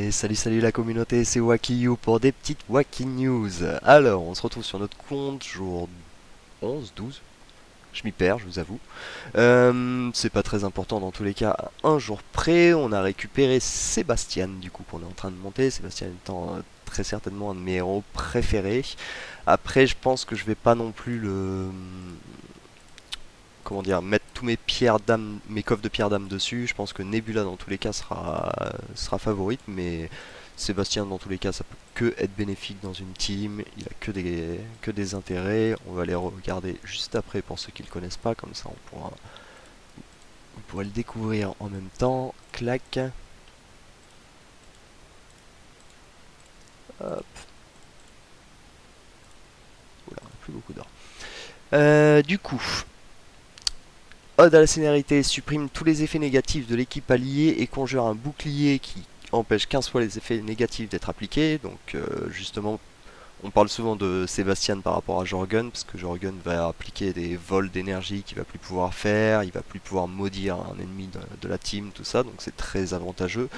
Et salut la communauté, c'est WakiYou pour des petites Waki News. Alors, on se retrouve sur notre compte jour 11, 12, je m'y perds, je vous avoue. C'est pas très important dans tous les cas, à un jour près, on a récupéré Sébastien, du coup, qu'on est en train de monter. Sébastien étant très certainement un de mes héros préférés. Après, je pense que je vais pas non plus comment dire, mettre tous mes pierres d'âme, mes coffres de pierres d'âme dessus. Je pense que Nebula dans tous les cas sera favorite, mais Sébastien dans tous les cas ça peut que être bénéfique dans une team. Il a que des intérêts. On va les regarder juste après pour ceux qui le connaissent pas, comme ça vous pourrez le découvrir en même temps. Clac. Hop. Oula, plus beaucoup d'or. Du coup, Ode à la célérité supprime tous les effets négatifs de l'équipe alliée et conjure un bouclier qui empêche 15 fois les effets négatifs d'être appliqués. Donc justement, on parle souvent de Sébastien par rapport à Jorgen, parce que Jorgen va appliquer des vols d'énergie qu'il va plus pouvoir faire, il va plus pouvoir maudire un ennemi de la team, tout ça, donc c'est très avantageux.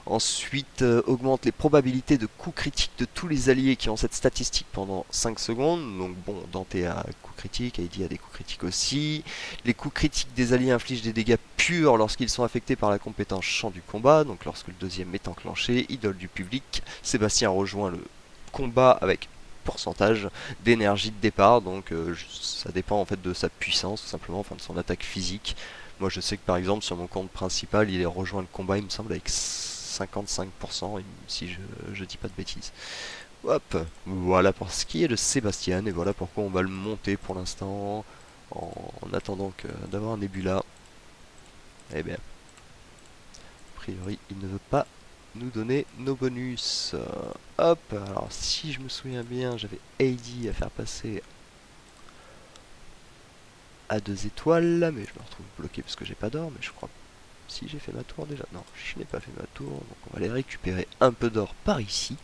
Ensuite, augmente les probabilités de coups critiques de tous les alliés qui ont cette statistique pendant 5 secondes. Donc bon, Dante a coups critiques, Heidi a des coups critiques aussi. Les coups critiques des alliés infligent des dégâts purs lorsqu'ils sont affectés par la compétence champ du combat. Donc lorsque le deuxième est enclenché, idole du public, Sébastien rejoint le combat avec pourcentage d'énergie de départ. Donc ça dépend en fait de sa puissance, tout simplement, enfin de son attaque physique. Moi je sais que par exemple sur mon compte principal, il est rejoint le combat, il me semble, avec 55%, si je dis pas de bêtises. Hop, voilà pour ce qui est de Sébastien, et voilà pourquoi on va le monter pour l'instant, en attendant d'avoir un Nebula. Eh bien, a priori, il ne veut pas nous donner nos bonus. Hop, alors si je me souviens bien, j'avais Heidi à faire passer à 2 étoiles, mais je me retrouve bloqué parce que j'ai pas d'or, mais je crois. Si j'ai fait ma tour déjà. Non, je n'ai pas fait ma tour, donc on va aller récupérer un peu d'or par ici.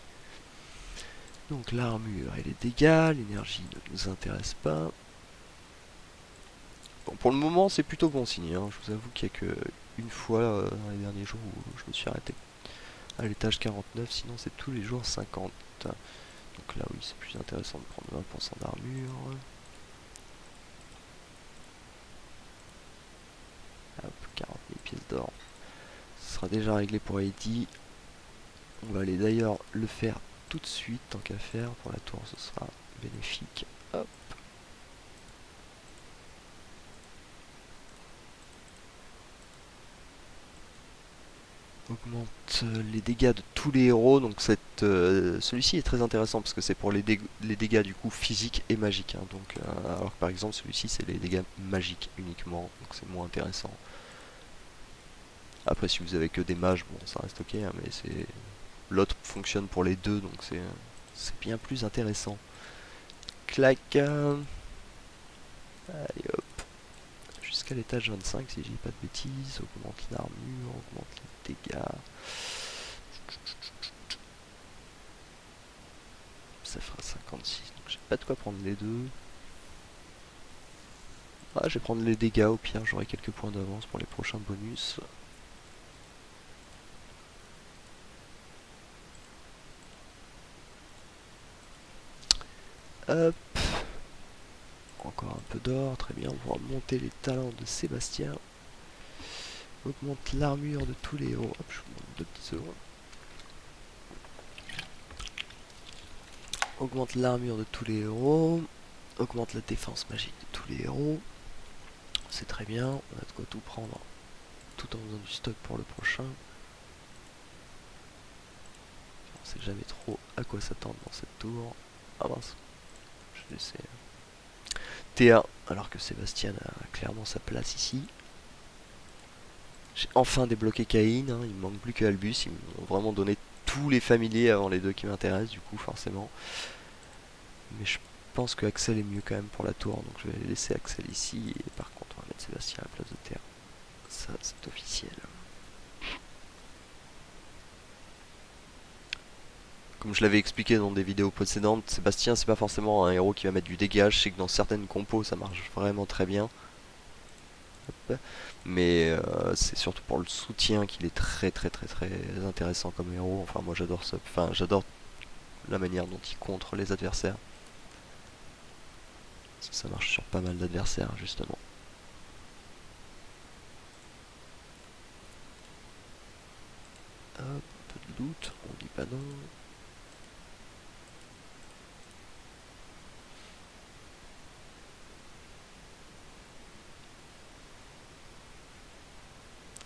Donc l'armure et les dégâts, l'énergie ne nous intéresse pas. Bon, pour le moment c'est plutôt bon signe, hein. Je vous avoue qu'il n'y a que une fois dans les derniers jours où je me suis arrêté à l'étage 49, sinon c'est tous les jours 50. Donc là oui c'est plus intéressant de prendre 20% d'armure. Hop, 40 000 pièces d'or. Ce sera déjà réglé pour Heidi. On va aller d'ailleurs le faire tout de suite, tant qu'à faire. Pour la tour ce sera bénéfique. Hop. Augmente les dégâts de tous les héros. Donc celui-ci est très intéressant parce que c'est pour les dégâts du coup physiques et magiques, hein. Donc, alors que par exemple celui-ci c'est les dégâts magiques uniquement, donc c'est moins intéressant. Après si vous avez que des mages, bon ça reste ok, hein, mais c'est l'autre fonctionne pour les deux, donc c'est bien plus intéressant. Clac. Allez hop. Jusqu'à l'étage 25 si je dis pas de bêtises. Augmente l'armure, augmente les dégâts. Ça fera 56, donc j'ai pas de quoi prendre les deux. Ah, je vais prendre les dégâts, au pire j'aurai quelques points d'avance pour les prochains bonus. Hop. Encore un peu d'or, très bien, on va monter les talents de Sébastien. Augmente l'armure de tous les héros. Hop, je vous demande 2 petites secondes. Augmente l'armure de tous les héros. Augmente la défense magique de tous les héros. C'est très bien, on a de quoi tout prendre tout en faisant du stock pour le prochain. On sait jamais trop à quoi s'attendre dans cette tour. Ah mince, je laissais T1 alors que Sébastien a clairement sa place ici. J'ai enfin débloqué Caïn, hein, il me manque plus que Albus, ils m'ont vraiment donné tous les familiers avant les deux qui m'intéressent du coup forcément. Mais je pense que Axel est mieux quand même pour la tour, donc je vais laisser Axel ici et par contre on va mettre Sébastien à la place de Terre. Ça c'est officiel. Comme je l'avais expliqué dans des vidéos précédentes, Sébastien c'est pas forcément un héros qui va mettre du dégât. Je sais que dans certaines compos ça marche vraiment très bien. Hop. mais c'est surtout pour le soutien qu'il est très très très très intéressant comme héros. Enfin moi j'adore ça, enfin j'adore la manière dont il contre les adversaires. Ça marche sur pas mal d'adversaires justement. Hop, un peu de loot, on dit pas non.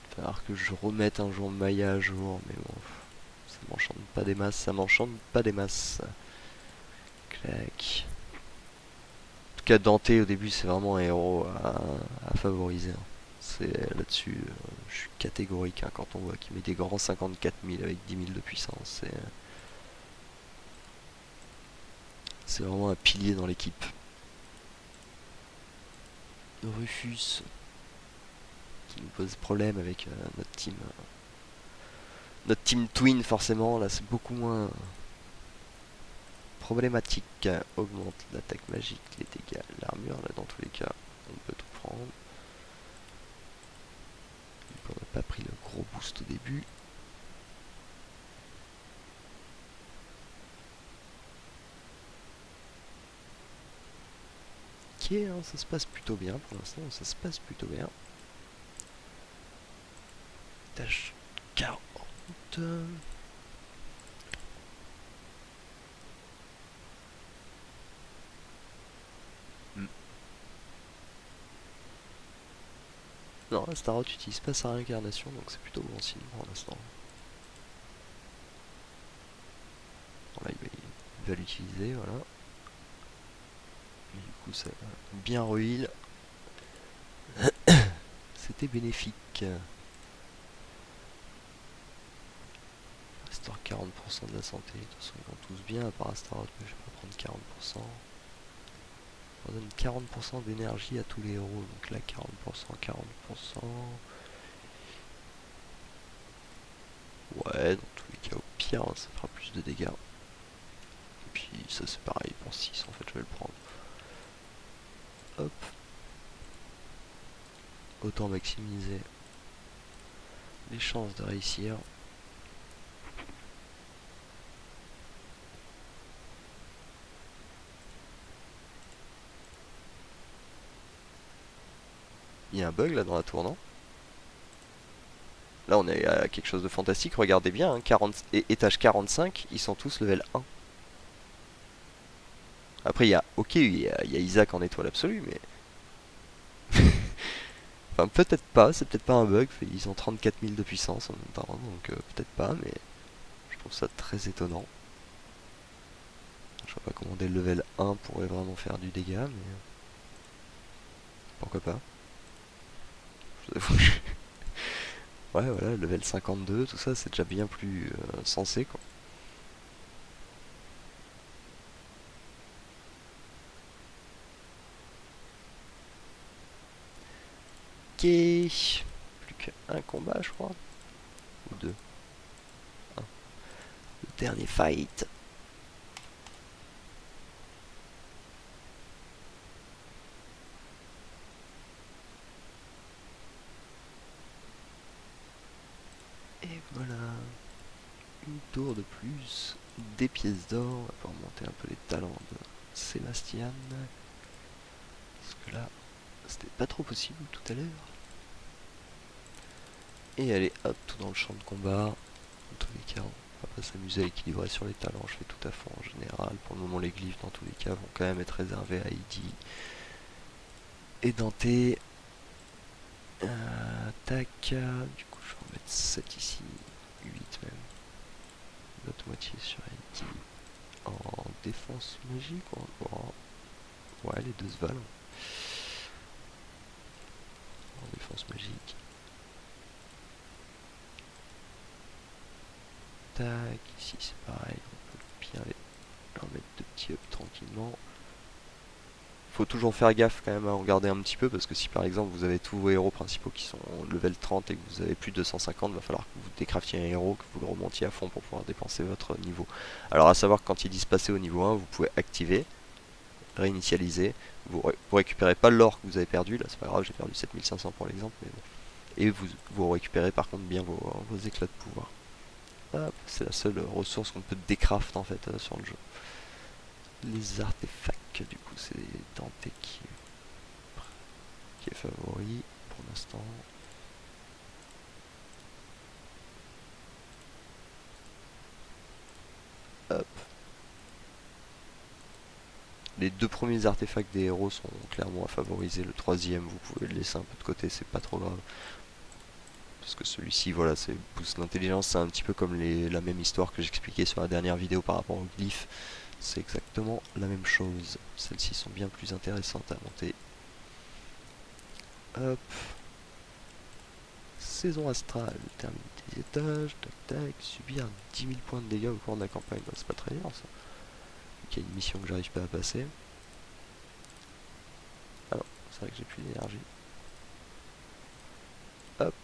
Il va falloir que je remette un jour Maya à jour, mais bon, ça m'enchante pas des masses, ça m'enchante pas des masses. Clac. En tout cas, Dante au début, c'est vraiment un héros à favoriser, hein. C'est là-dessus, je suis catégorique, hein, quand on voit qu'il met des grands 54 000 avec 10 000 de puissance. C'est vraiment un pilier dans l'équipe. Rufus, qui nous pose problème avec notre team. Notre team Twin, forcément, là c'est beaucoup moins problématique. Augmente l'attaque magique, les dégâts, l'armure, là dans tous les cas, on peut tout prendre. On n'a pas pris le gros boost au début. Ok, hein, ça se passe plutôt bien pour l'instant, ça se passe plutôt bien. Tâche 40. Non, Astaroth n'utilise pas sa réincarnation, donc c'est plutôt bon signe pour l'instant. Bon, là, il va l'utiliser, voilà. Et du coup, ça va bien reheal. C'était bénéfique. Restaure 40% de la santé. De toute façon, ils vont tous bien, à part Astaroth, mais je vais pas prendre 40%. On donne 40% d'énergie à tous les héros, donc là 40%, 40%. Ouais, dans tous les cas, au pire, ça fera plus de dégâts. Et puis ça c'est pareil pour 6, en fait, je vais le prendre. Hop. Autant maximiser les chances de réussir. Il y a un bug là dans la tour, non? Là on est à quelque chose de fantastique, regardez bien, hein, étage 45, ils sont tous level 1. Après il y a, ok, il y a Isaac en étoile absolue, mais... Enfin peut-être pas, c'est peut-être pas un bug, ils ont 34 000 de puissance en même temps, donc peut-être pas, mais je trouve ça très étonnant. Je vois pas comment des level 1 pourraient vraiment faire du dégât, mais... Pourquoi pas. Ouais, voilà, level 52, tout ça, c'est déjà bien plus sensé, quoi. Ok. Plus qu'un combat, je crois. Ou deux. Un. Le dernier fight. Et voilà. Une tour de plus. Des pièces d'or. On va pouvoir monter un peu les talents de Sébastien. Parce que là, c'était pas trop possible tout à l'heure. Et allez, hop, tout dans le champ de combat. Dans tous les cas, on va pas s'amuser à équilibrer sur les talents. Je fais tout à fond en général. Pour le moment, les glyphes, dans tous les cas, vont quand même être réservés à Heidi et Dante. Tac. Du coup, je vais en mettre 7 ici. 8 même. L'autre moitié sur Heidi. En défense magique ou encore... Ouais, les deux se valent. En défense magique. Tac, ici c'est pareil, on peut bien leur mettre deux petits up tranquillement. Faut toujours faire gaffe quand même à regarder un petit peu, parce que si par exemple vous avez tous vos héros principaux qui sont level 30 et que vous avez plus de 250, il va falloir que vous décraftiez un héros, que vous le remontiez à fond pour pouvoir dépenser votre niveau. Alors à savoir que quand ils disent passer au niveau 1, vous pouvez activer réinitialiser. Vous récupérez pas l'or que vous avez perdu, là c'est pas grave, j'ai perdu 7500 pour l'exemple, mais bon. Et vous récupérez par contre bien vos éclats de pouvoir. C'est la seule ressource qu'on peut décraft en fait sur le jeu. Les artefacts, du coup, c'est Dante qui est favori pour l'instant. Hop. Les deux premiers artefacts des héros sont clairement à favoriser. Le troisième, vous pouvez le laisser un peu de côté, c'est pas trop grave. Parce que celui-ci, voilà, c'est boost l'intelligence, c'est un petit peu comme la même histoire que j'expliquais sur la dernière vidéo par rapport aux glyphes. C'est exactement la même chose. Celles-ci sont bien plus intéressantes à monter. Hop. Saison astrale, termine des étages, tac tac, subir 10 000 points de dégâts au cours de la campagne. C'est pas très bien ça. Il y a une mission que j'arrive pas à passer. Alors, c'est vrai que j'ai plus d'énergie. Hop.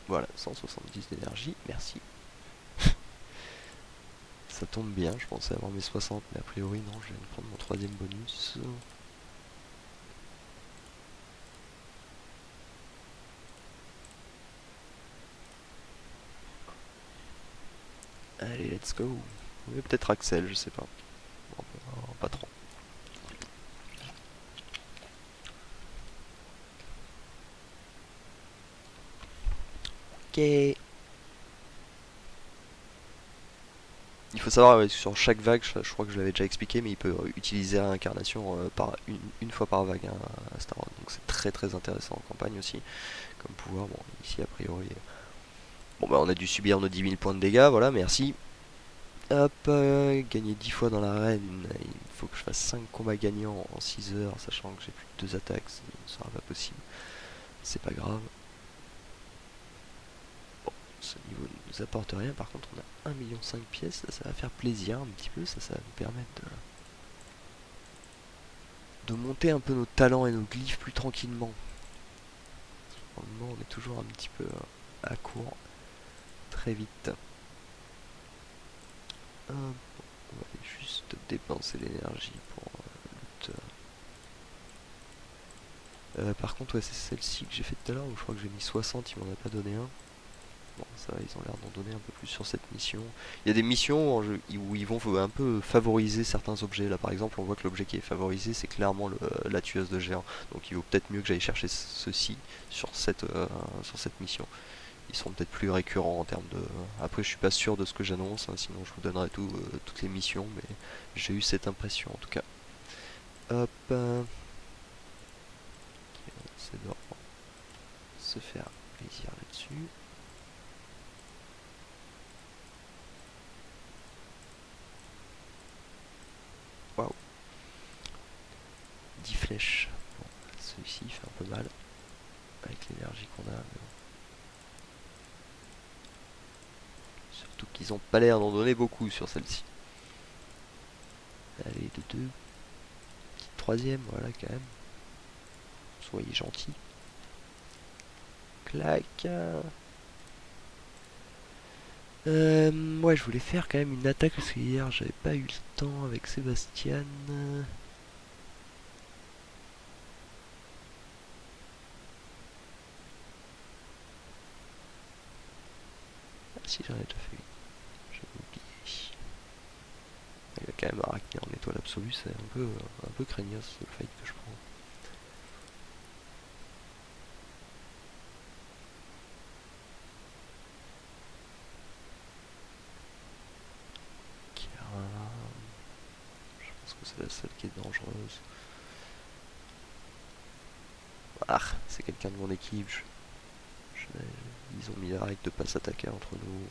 Voilà, 170 d'énergie, merci. Ça tombe bien, je pensais avoir mes 60, mais a priori non, je viens de prendre mon troisième bonus. Allez, let's go. Ou peut-être Axel, je sais pas. Bon, pas trop. Ok. Il faut savoir sur chaque vague, je crois que je l'avais déjà expliqué, mais il peut utiliser réincarnation par une fois par vague à Star Wars. Donc c'est très très intéressant en campagne aussi comme pouvoir. Bon, ici a priori, bon bah on a dû subir nos 10 000 points de dégâts, voilà, merci. Hop, gagner 10 fois dans l'arène, il faut que je fasse 5 combats gagnants en 6 heures, sachant que j'ai plus de 2 attaques, ce ne sera pas possible. C'est pas grave. Ce niveau ne nous apporte rien, par contre on a 1,5 million de pièces, ça va faire plaisir un petit peu, ça va nous permettre de monter un peu nos talents et nos glyphes plus tranquillement. Pour le moment on est toujours un petit peu à court, très vite. On va aller juste dépenser l'énergie pour loot. Par contre ouais, c'est celle-ci que j'ai fait tout à l'heure, où je crois que j'ai mis 60, il m'en a pas donné un. Bon, ça va, ils ont l'air d'en donner un peu plus sur cette mission. Il y a des missions où ils vont un peu favoriser certains objets. Là, par exemple, on voit que l'objet qui est favorisé, c'est clairement la tueuse de géants. Donc, il vaut peut-être mieux que j'aille chercher ceci sur cette mission. Ils seront peut-être plus récurrents en termes de... Après, je suis pas sûr de ce que j'annonce, hein, sinon je vous donnerai toutes les missions, mais j'ai eu cette impression en tout cas. Hop. C'est de se faire plaisir là-dessus. Waouh. 10 flèches. Bon, celui-ci il fait un peu mal avec l'énergie qu'on a. Mais bon. Surtout qu'ils ont pas l'air d'en donner beaucoup sur celle-ci. Allez, de 2. Petite troisième, voilà quand même. Soyez gentils. Clac. Ouais, je voulais faire quand même une attaque parce que hier j'avais pas eu le temps avec Sébastien. Ah si, j'en ai déjà fait une. J'avais oublié. Il y a quand même Arachné en étoile absolue, c'est un peu craignos le fight que je prends. Je pense que c'est la seule qui est dangereuse. Ah, c'est quelqu'un de mon équipe. Ils ont mis la règle de pas s'attaquer entre nous.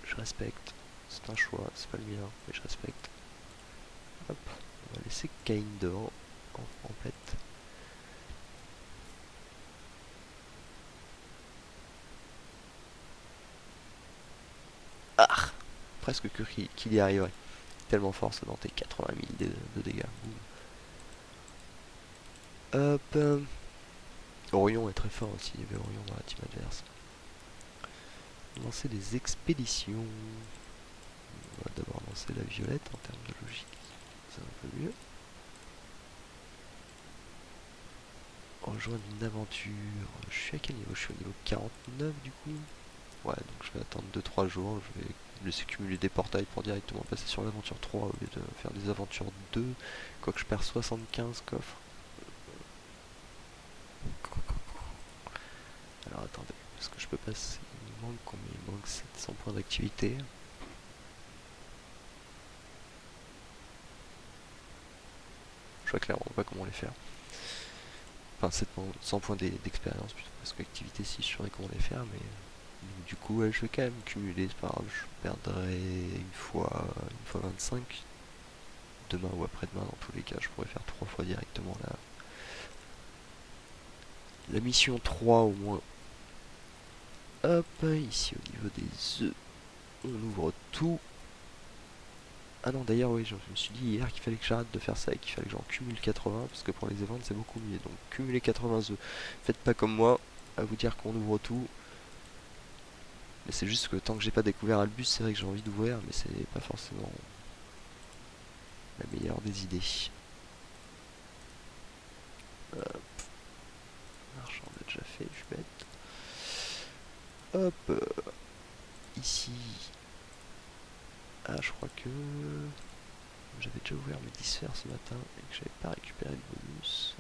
Je respecte. C'est un choix, c'est pas le mien, mais je respecte. Hop, on va laisser Cain devant en fait. Ah, presque qu'il y arriverait. Tellement fort ça dans tes 80 000 de dégâts. Hop. Orion est très fort aussi, il y avait Orion dans la team adverse. Lancer des expéditions. On va d'abord lancer la violette en termes de logique. C'est un peu mieux. Rejoindre une aventure. Je suis à quel niveau? Je suis au niveau 49 du coup. Ouais, donc je vais attendre 2-3 jours. Je vais laisser cumuler des portails pour directement passer sur l'aventure 3 au lieu de faire des aventures 2. Quoique je perds 75 coffres. Alors attendez, est-ce que je peux passer? Il me manque combien? Il me manque 700 points d'activité. Je vois clairement pas comment les faire. Enfin 100 points d'expérience plutôt, parce qu'activité si je saurais comment les faire, mais du coup ouais, je vais quand même cumuler, c'est pas grave, je perdrai une fois 25. Demain ou après-demain dans tous les cas, je pourrais faire 3 fois directement la mission 3 au moins. Hop, ici au niveau des œufs, on ouvre tout. Ah non d'ailleurs oui, je me suis dit hier qu'il fallait que j'arrête de faire ça et qu'il fallait que j'en cumule 80 parce que pour les évents c'est beaucoup mieux. Donc cumuler 80 œufs. Faites pas comme moi, à vous dire qu'on ouvre tout. Mais c'est juste que tant que j'ai pas découvert Albus, c'est vrai que j'ai envie d'ouvrir, mais c'est pas forcément la meilleure des idées. Marchand, on l'a déjà fait, je suis bête. Hop, ici. Ah, je crois que j'avais déjà ouvert mes 10 sphères ce matin et que j'avais pas récupéré le bonus.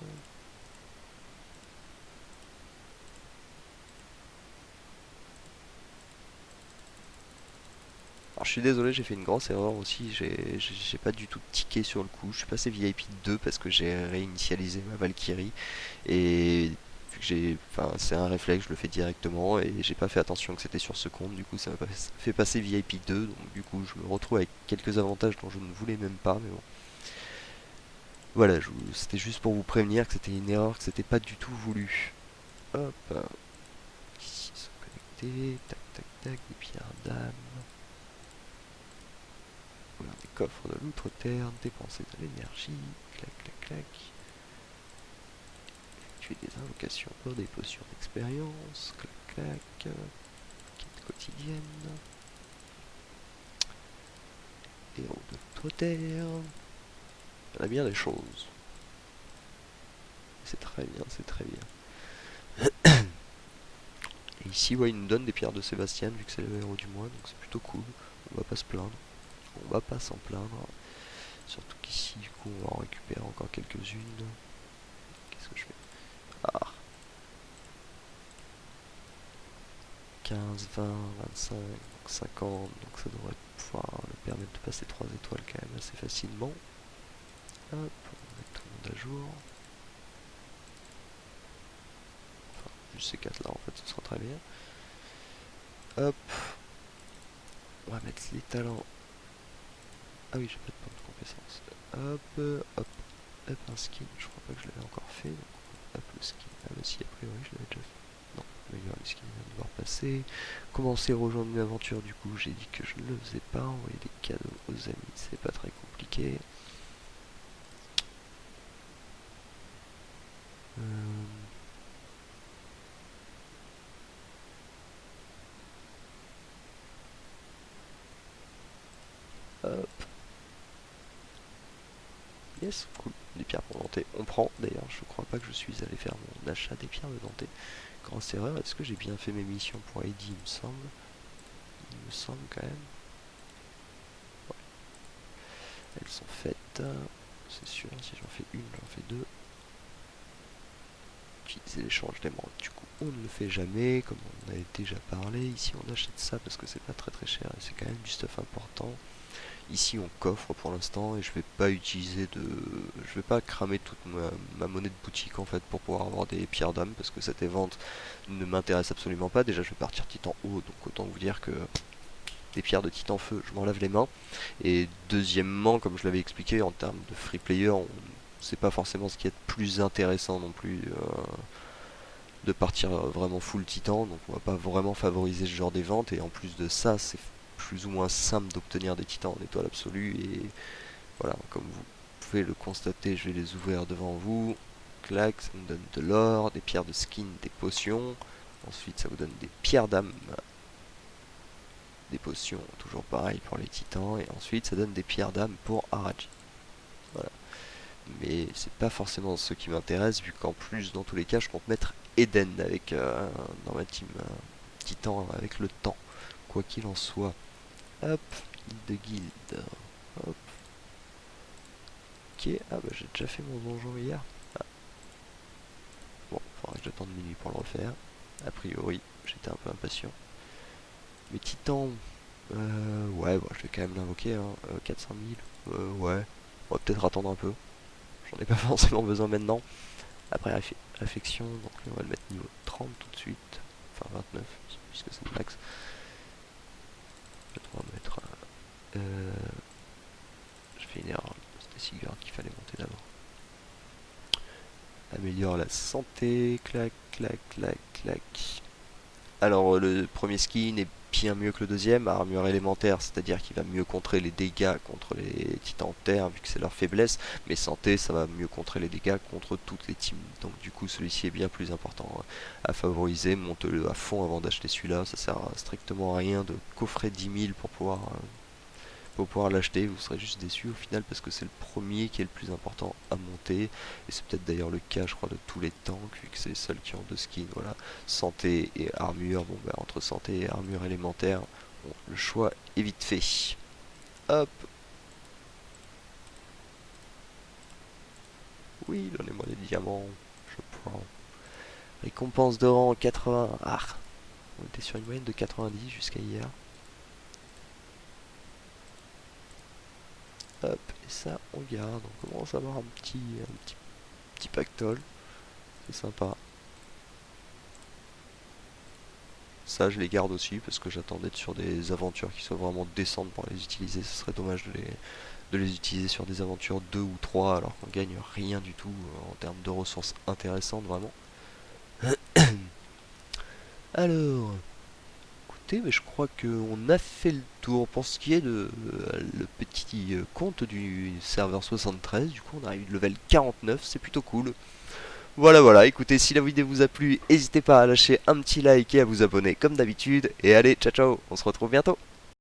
Alors je suis désolé, j'ai fait une grosse erreur aussi, j'ai pas du tout tiqué sur le coup, je suis passé VIP 2 parce que j'ai réinitialisé ma Valkyrie et vu que enfin c'est un réflexe, je le fais directement et j'ai pas fait attention que c'était sur ce compte, du coup ça m'a fait passer VIP 2, donc du coup je me retrouve avec quelques avantages dont je ne voulais même pas, mais bon. Voilà, c'était juste pour vous prévenir que c'était une erreur, que c'était pas du tout voulu. Hop, ici sont connectés, tac tac tac, des pierres d'âme. Ouvrir des coffres de l'outre-terre, dépenser de l'énergie, clac clac clac. Effectuer des invocations pour des potions d'expérience, clac clac. Quête quotidienne. Héros de l'outre-terre. Il y en a bien des choses. C'est très bien, c'est très bien. Et ici, ouais, il nous donne des pierres de Sébastien, vu que c'est le héros du mois, donc c'est plutôt cool. On va pas se plaindre. On va pas s'en plaindre. Surtout qu'ici, du coup, on va en récupérer encore quelques-unes. Qu'est-ce que je fais? Ah, 15, 20, 25, 50, donc ça devrait pouvoir le permettre de passer 3 étoiles quand même assez facilement. Hop, on va mettre tout le monde à jour. Enfin, juste ces 4 là en fait, ce sera très bien. Hop, on va mettre les talents. Ah oui, j'ai pas de point de compétence. Hop, hop, hop, un skin, je crois pas que je l'avais encore fait. Donc, hop, le skin, ah bah si, a priori je l'avais déjà fait. Non, mais le skin vient de devoir passer. Commencer à rejoindre une aventure, du coup j'ai dit que je ne le faisais pas. Envoyer des cadeaux aux amis, c'est pas très compliqué. Hop. Yes, cool. Des pierres pour Dante. On prend, d'ailleurs, je crois pas que je suis allé faire mon achat des pierres de Dante. Grosse erreur, est-ce que j'ai bien fait mes missions pour Eddie, il me semble? Il me semble quand même. Ouais. Elles sont faites. C'est sûr, si j'en fais une, j'en fais deux. Utiliser l'échange des membres. Du coup, on ne le fait jamais, comme on a déjà parlé. Ici, on achète ça parce que c'est pas très très cher et c'est quand même du stuff important. Ici on coffre pour l'instant et je vais pas utiliser de... Je vais pas cramer toute ma monnaie de boutique en fait pour pouvoir avoir des pierres d'âme parce que cette vente ne m'intéresse absolument pas. Déjà je vais partir titan haut, donc autant vous dire que des pierres de titan feu je m'en lave les mains. Et deuxièmement, comme je l'avais expliqué, en termes de free player, c'est pas forcément ce qui est plus intéressant non plus de partir vraiment full titan, donc on va pas vraiment favoriser ce genre des ventes et en plus de ça c'est plus ou moins simple d'obtenir des titans en étoile absolue et voilà, comme vous pouvez le constater, je vais les ouvrir devant vous. Clac, ça me donne de l'or, des pierres de skin, des potions. Ensuite, ça vous donne des pierres d'âme. des potions, toujours pareil pour les titans, et ensuite ça donne des pierres d'âme pour Araji. Voilà. Mais c'est pas forcément ce qui m'intéresse, vu qu'en plus, dans tous les cas, je compte mettre Eden avec, dans ma team titan avec le temps, quoi qu'il en soit. Hop, de guilde. Hop. Ok, ah bah j'ai déjà fait mon donjon hier. Ah. Bon, faudra que j'attende minuit pour le refaire. A priori, j'étais un peu impatient. Mais titan, ouais, bah, je vais quand même l'invoquer, hein. 400 000, ouais, on va peut-être attendre un peu. J'en ai pas forcément besoin maintenant. Après réflexion, donc on va le mettre niveau 30 tout de suite. Enfin 29, puisque c'est le max. On va mettre... je fais une erreur, c'était Sigurd qu'il fallait monter d'abord. Améliore la santé, clac, clac, clac, clac. Alors le premier skin est bien mieux que le deuxième, armure élémentaire, c'est-à-dire qu'il va mieux contrer les dégâts contre les titans terre, vu que c'est leur faiblesse, mais santé, ça va mieux contrer les dégâts contre toutes les teams. Donc du coup, celui-ci est bien plus important à favoriser, monte-le à fond avant d'acheter celui-là, ça sert strictement à rien de coffrer 10 000 pour pouvoir l'acheter, vous serez juste déçu au final parce que c'est le premier qui est le plus important à monter, et c'est peut-être d'ailleurs le cas je crois de tous les tanks, vu que c'est les seuls qui ont deux skins, voilà, santé et armure, bon bah entre santé et armure élémentaire, bon, le choix est vite fait. Hop. Oui, donnez-moi des diamants, je prends. Récompense de rang 80, ah, on était sur une moyenne de 90 jusqu'à hier. Hop, et ça on garde, on commence à avoir un petit pactole, c'est sympa. Ça, je les garde aussi parce que j'attends d'être sur des aventures qui soient vraiment décentes pour les utiliser. Ce serait dommage de les utiliser sur des aventures 2 ou 3 alors qu'on gagne rien du tout en termes de ressources intéressantes vraiment. Alors, écoutez, mais je crois qu'on a fait le tour pour ce qui est de le petit compte du serveur 73. Du coup, on arrive level 49, c'est plutôt cool. Voilà, voilà, écoutez, si la vidéo vous a plu, n'hésitez pas à lâcher un petit like et à vous abonner comme d'habitude. Et allez, ciao ciao, on se retrouve bientôt.